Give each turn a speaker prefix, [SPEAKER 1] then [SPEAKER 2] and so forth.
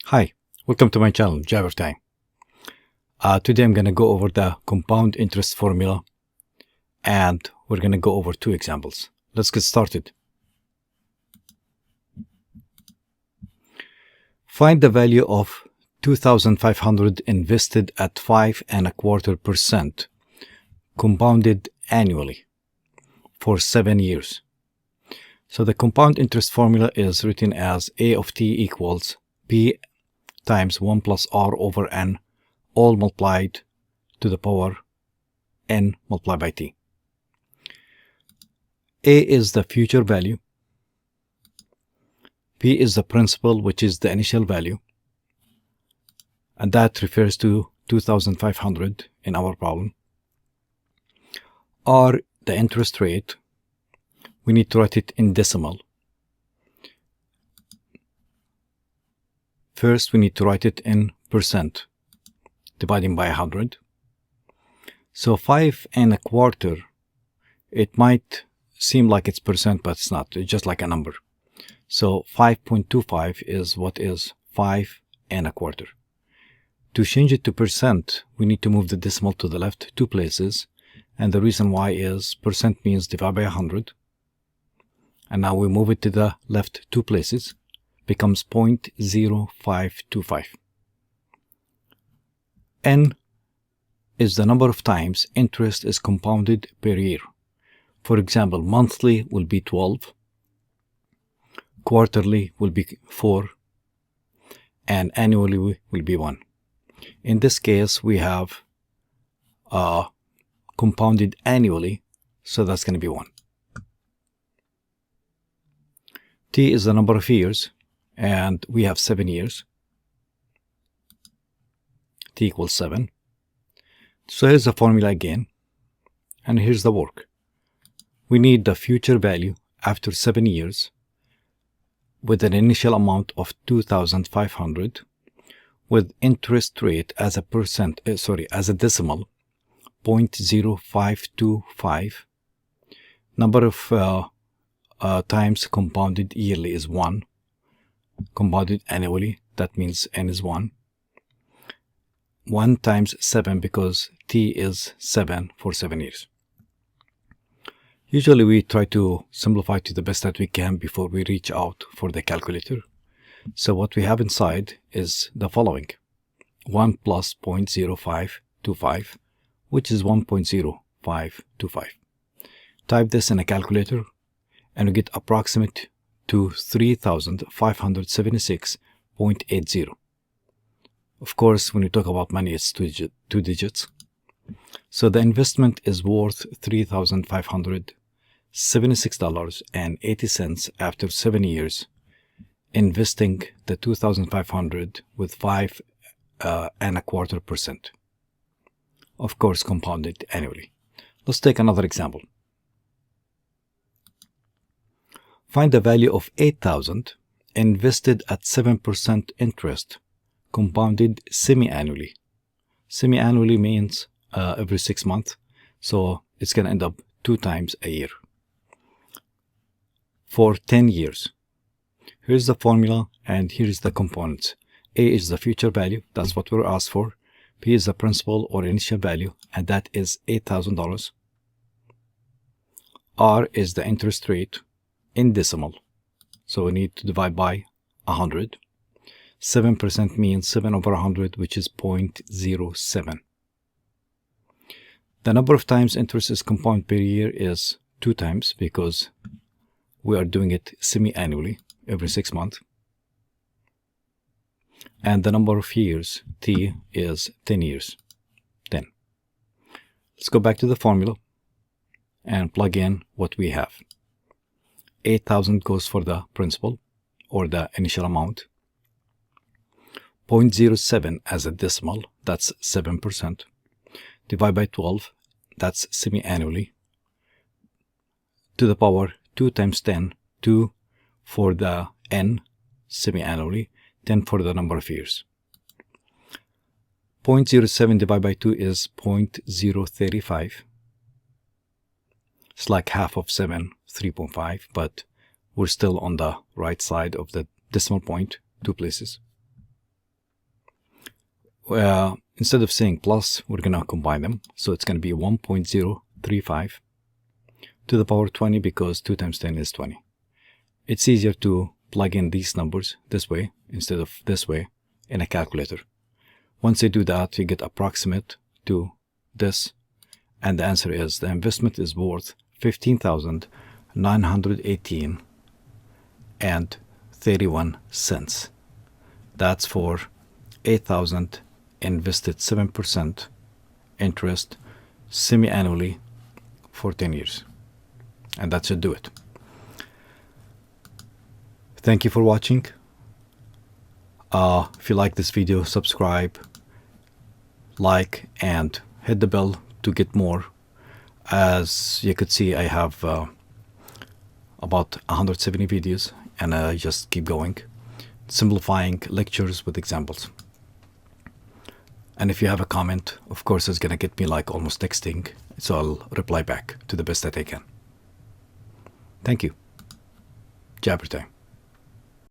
[SPEAKER 1] Hi, welcome to my channel, JaberTime. Today I'm going to go over the compound interest formula and we're going to go over two examples. Let's get started. Find the value of 2,500 invested at 5.25% compounded annually for 7 years. So the compound interest formula is written as A of t equals P times 1 plus R over N, all multiplied to the power N multiplied by T. A is the future value. P is the principal, which is the initial value. And that refers to 2,500 in our problem. R, the interest rate. We need to write it in decimal. First, we need to write it in percent, dividing by 100. So 5.25, it might seem like it's percent, but it's not. It's just like a number. So 5.25 is what is 5.25. To change it to percent, we need to move the decimal to the left 2 places. And the reason why is percent means divide by 100. And now we move it to the left 2 places. Becomes 0.0525. N is the number of times interest is compounded per year. For example, monthly will be 12, quarterly will be 4, and annually will be 1. In this case, we have compounded annually, so that's going to be 1. T is the number of years, and we have 7 years. T equals 7. So here's the formula again, and here's the work. We need the future value after 7 years with an initial amount of 2,500 with interest rate as a as a decimal 0.0525. Number of times compounded yearly is 1. Compounded annually, that means n is 1. 1 times 7 because t is 7 for 7 years. Usually we try to simplify to the best that we can before we reach out for the calculator. So what we have inside is the following. 1 plus 0.0525, which is 1.0525. Type this in a calculator and we get approximate to 3,576.80. Of course, when you talk about money, it's two digits. So the investment is worth $3,576.80 after 7 years, investing the 2,500 with 5.25%. Of course, compounded annually. Let's take another example. Find the value of 8,000 invested at 7% interest, compounded semi-annually. Semi-annually means every 6 months, so it's going to end up 2 times a year for 10 years. Here's the formula and here's the components. A is the future value, that's what we're asked for. P is the principal or initial value, and that is $8,000. R is the interest rate in decimal, so we need to divide by 100. 7% means 7 over 100, which is 0.07. The number of times interest is compounded per year is 2 times because we are doing it semi-annually every 6 months. And the number of years, T, is 10 years. 10. Let's go back to the formula and plug in what we have. 8,000 goes for the principal or the initial amount. 0.07 as a decimal, that's 7%. Divide by 12, that's semi-annually. To the power 2 times 10, 2 for the n, semi-annually, 10 for the number of years. 0.07 divided by 2 is 0.035. It's like half of 7, 3.5, but we're still on the right side of the decimal point, 2 places. instead of saying plus, we're going to combine them. So it's going to be 1.035 to the power 20 because 2 times 10 is 20. It's easier to plug in these numbers this way instead of this way in a calculator. Once you do that, you get approximate to this, and the answer is the investment is worth $15,918 and 31 cents. That's for 8,000 invested 7% interest semi-annually for 10 years. And that should do it. Thank you for watching. If you like this video, subscribe, like, and hit the bell to get more. As you could see, I have about 170 videos, and I just keep going, simplifying lectures with examples. And if you have a comment, of course, it's gonna get me like almost texting, so I'll reply back to the best that I can. Thank you. JaberTime.